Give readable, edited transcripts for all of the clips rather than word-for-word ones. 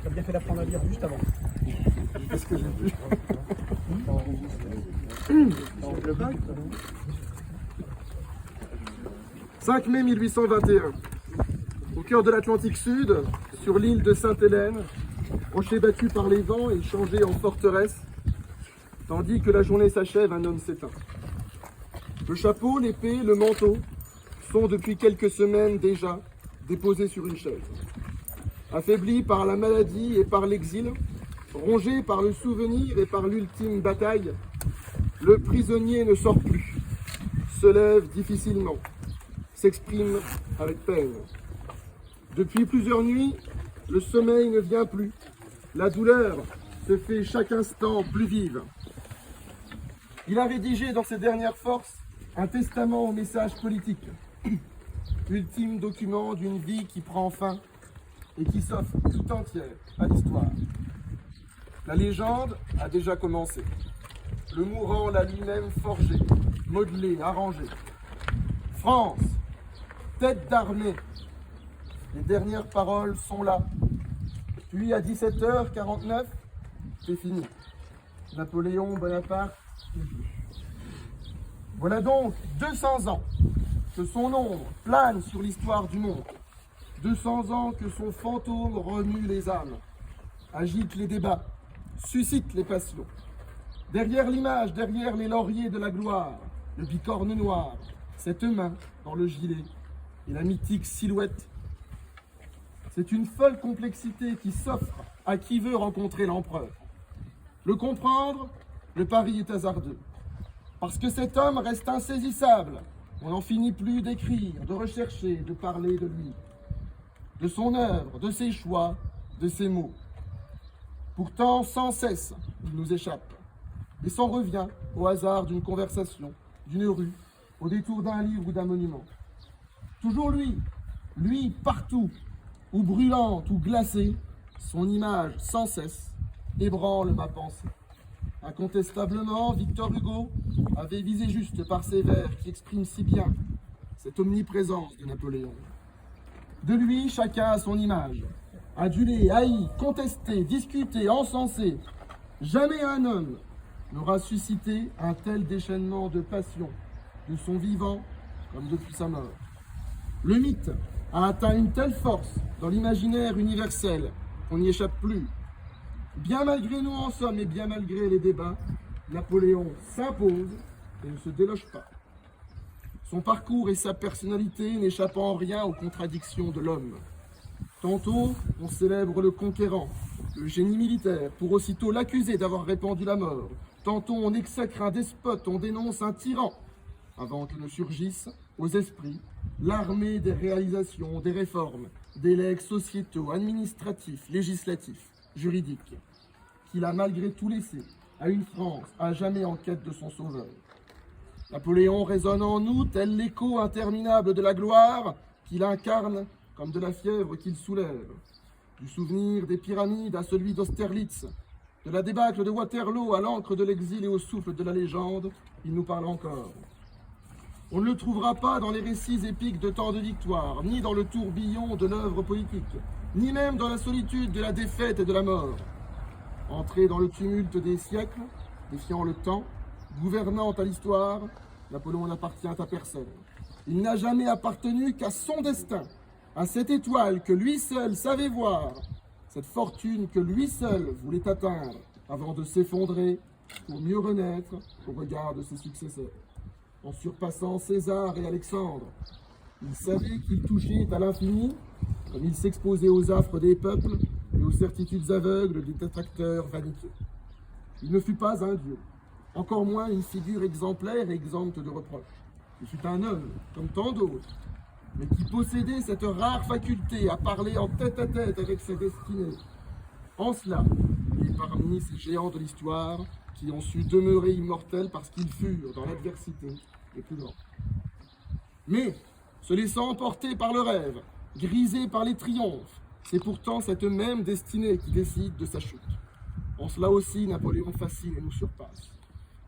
Tu as bien fait d'apprendre à lire juste avant. Qu'est-ce que j'ai vu? Le bac. 5 mai 1821. Au cœur de l'Atlantique Sud, sur l'île de Sainte-Hélène, rocher battu par les vents et changé en forteresse, tandis que la journée s'achève, un homme s'éteint. Le chapeau, l'épée, le manteau sont depuis quelques semaines déjà déposés sur une chaise. Affaibli par la maladie et par l'exil, rongé par le souvenir et par l'ultime bataille, le prisonnier ne sort plus, se lève difficilement, s'exprime avec peine. Depuis plusieurs nuits, le sommeil ne vient plus, la douleur se fait chaque instant plus vive. Il a rédigé dans ses dernières forces un testament au message politique, ultime document d'une vie qui prend fin et qui s'offre tout entière à l'histoire. La légende a déjà commencé. Le mourant l'a lui-même forgé, modelé, arrangé. France, tête d'armée, les dernières paroles sont là. Puis à 17h49, c'est fini. Napoléon Bonaparte est vu. Voilà donc 200 ans que son ombre plane sur l'histoire du monde. 200 ans que son fantôme remue les âmes, agite les débats, suscite les passions. Derrière l'image, derrière les lauriers de la gloire, le bicorne noir, cette main dans le gilet et la mythique silhouette. C'est une folle complexité qui s'offre à qui veut rencontrer l'empereur. Le comprendre, le pari est hasardeux. Parce que cet homme reste insaisissable, on n'en finit plus d'écrire, de rechercher, de parler de lui, de son œuvre, de ses choix, de ses mots. Pourtant, sans cesse, il nous échappe et s'en revient au hasard d'une conversation, d'une rue, au détour d'un livre ou d'un monument. Toujours lui, partout, ou brûlante ou glacée, son image sans cesse ébranle ma pensée. Incontestablement, Victor Hugo avait visé juste par ses vers qui expriment si bien cette omniprésence de Napoléon. De lui, chacun a son image. Adulé, haï, contesté, discuté, encensé. Jamais un homme n'aura suscité un tel déchaînement de passion, de son vivant comme depuis sa mort. Le mythe a atteint une telle force dans l'imaginaire universel qu'on n'y échappe plus. Bien malgré nous en somme et bien malgré les débats, Napoléon s'impose et ne se déloge pas. Son parcours et sa personnalité n'échappent en rien aux contradictions de l'homme. Tantôt, on célèbre le conquérant, le génie militaire, pour aussitôt l'accuser d'avoir répandu la mort. Tantôt, on exècre un despote, on dénonce un tyran, avant que ne surgisse aux esprits l'armée des réalisations, des réformes, des legs sociétaux, administratifs, législatifs, juridiques, qu'il a malgré tout laissé à une France à jamais en quête de son sauveur. Napoléon résonne en nous tel l'écho interminable de la gloire qu'il incarne comme de la fièvre qu'il soulève. Du souvenir des pyramides à celui d'Austerlitz, de la débâcle de Waterloo à l'encre de l'exil et au souffle de la légende, il nous parle encore. On ne le trouvera pas dans les récits épiques de tant de victoires, ni dans le tourbillon de l'œuvre politique, ni même dans la solitude de la défaite et de la mort. Entré dans le tumulte des siècles, défiant le temps, gouvernant à l'histoire, Napoléon n'appartient à personne. Il n'a jamais appartenu qu'à son destin, à cette étoile que lui seul savait voir, cette fortune que lui seul voulait atteindre avant de s'effondrer pour mieux renaître au regard de ses successeurs. En surpassant César et Alexandre, il savait qu'il touchait à l'infini, comme il s'exposait aux affres des peuples et aux certitudes aveugles des détracteurs vaniteux. Il ne fut pas un dieu, encore moins une figure exemplaire et exempte de reproches. Il fut un homme, comme tant d'autres, mais qui possédait cette rare faculté à parler en tête-à-tête avec ses destinées. En cela, il est parmi ces géants de l'histoire qui ont su demeurer immortels parce qu'ils furent, dans l'adversité, les plus grands. Mais, se laissant emporter par le rêve, grisé par les triomphes, c'est pourtant cette même destinée qui décide de sa chute. En cela aussi, Napoléon fascine et nous surpasse.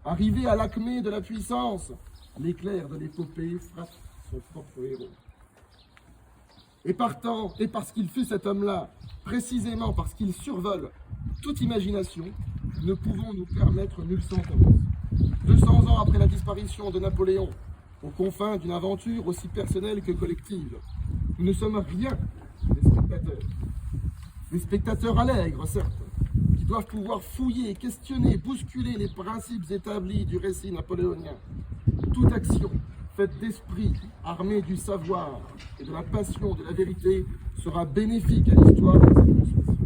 Arrivé à l'acmé de la puissance, l'éclair de l'épopée frappe son propre héros. Et partant, et parce qu'il fut cet homme-là, précisément parce qu'il survole toute imagination, ne pouvons nous permettre nulle sentence. 200 ans après la disparition de Napoléon, aux confins d'une aventure aussi personnelle que collective, nous ne sommes rien des spectateurs. Des spectateurs allègres, certes, qui doivent pouvoir fouiller, questionner, bousculer les principes établis du récit napoléonien. Toute action faite d'esprit, armée du savoir et de la passion de la vérité, sera bénéfique à l'histoire de cette construction.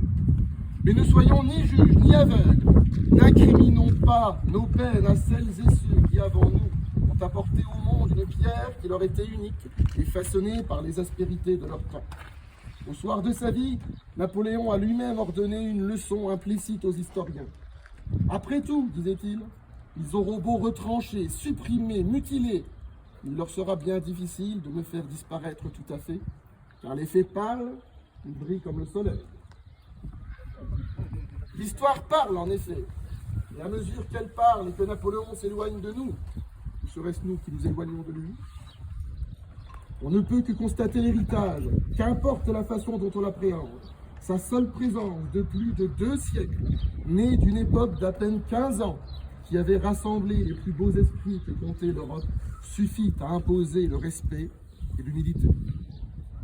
Mais ne soyons ni juges ni aveugles, n'incriminons pas nos peines à celles et ceux qui, avant nous, ont apporté au monde une pierre qui leur était unique et façonnée par les aspérités de leur temps. Au soir de sa vie, Napoléon a lui-même ordonné une leçon implicite aux historiens. Après tout, disait-il, ils auront beau retrancher, supprimer, mutiler, il leur sera bien difficile de me faire disparaître tout à fait, car les faits parlent, ils brillent comme le soleil. L'histoire parle en effet, et à mesure qu'elle parle et que Napoléon s'éloigne de nous, ou serait-ce nous qui nous éloignons de lui, on ne peut que constater l'héritage, qu'importe la façon dont on l'appréhende. Sa seule présence de plus de 2 siècles, née d'une époque d'à peine 15 ans, qui avait rassemblé les plus beaux esprits que comptait l'Europe, suffit à imposer le respect et l'humilité.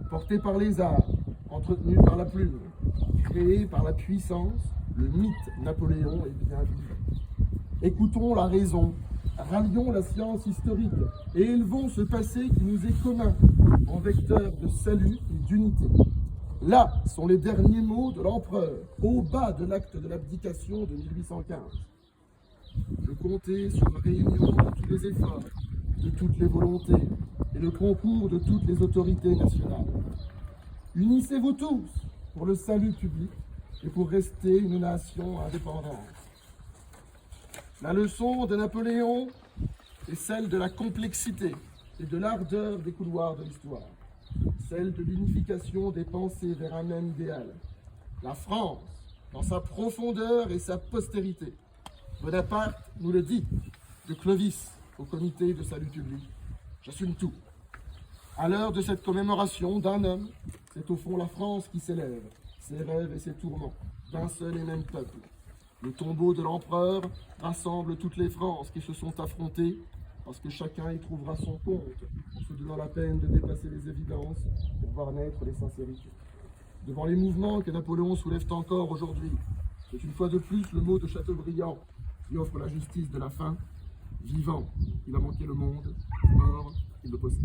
Porté par les arts, entretenu par la plume, créé par la puissance, le mythe Napoléon est bien vivant. Écoutons la raison, rallions la science historique et élevons ce passé qui nous est commun en vecteur de salut et d'unité. Là sont les derniers mots de l'empereur, au bas de l'acte de l'abdication de 1815. Je comptais sur la réunion de tous les efforts, de toutes les volontés et le concours de toutes les autorités nationales. Unissez-vous tous pour le salut public et pour rester une nation indépendante. La leçon de Napoléon est celle de la complexité et de l'ardeur des couloirs de l'histoire, celle de l'unification des pensées vers un même idéal. La France, dans sa profondeur et sa postérité. Bonaparte nous le dit, de Clovis au comité de salut public. J'assume tout. À l'heure de cette commémoration d'un homme, c'est au fond la France qui s'élève, ses rêves et ses tourments, d'un seul et même peuple. Le tombeau de l'empereur rassemble toutes les Frances qui se sont affrontées, parce que chacun y trouvera son compte, en se donnant la peine de dépasser les évidences pour voir naître les sincérités. Devant les mouvements que Napoléon soulève encore aujourd'hui, c'est une fois de plus le mot de Chateaubriand qui offre la justice de la fin. Vivant, il a manqué le monde, mort, il le possède.